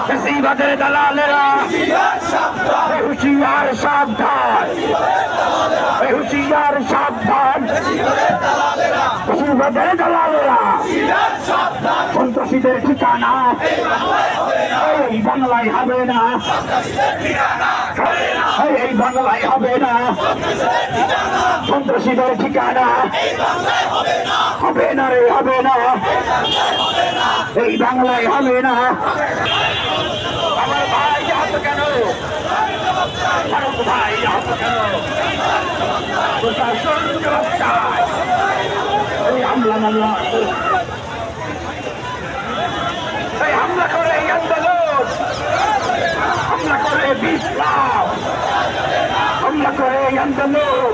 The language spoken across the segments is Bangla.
ফেসিবাদের দালালেরা হুঁশিয়ার সাবধান, হুঁশিয়ার সাবধান, ফেসিবাদের দালালেরা সন্ত্রাসীদের ঠিকানা এই বাংলায় হবে না, এই বাংলায় হবে না, সন্ত্রাসীদের ঠিকানা হবে না রে, হবে না, এই বাংলায় হবে না। আমার ভাই আহত কেন, ভাই আহত কেন, প্রশাসন জবাব চায়, এই হামলা মামলা, এই হামলা করে এই আন্দোলন, হামলা করে বিপ্লব, হামলা করে এই আন্দোলন,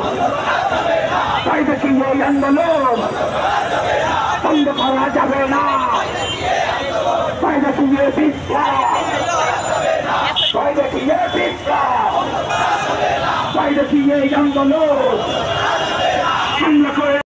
তাই দেখি এই আন্দোলন বন্ধ করা যাবে না, তাই দেখি বিপ্লব, তাই দেখি বিপ্লব, তাই দেখি এই আন্দোলন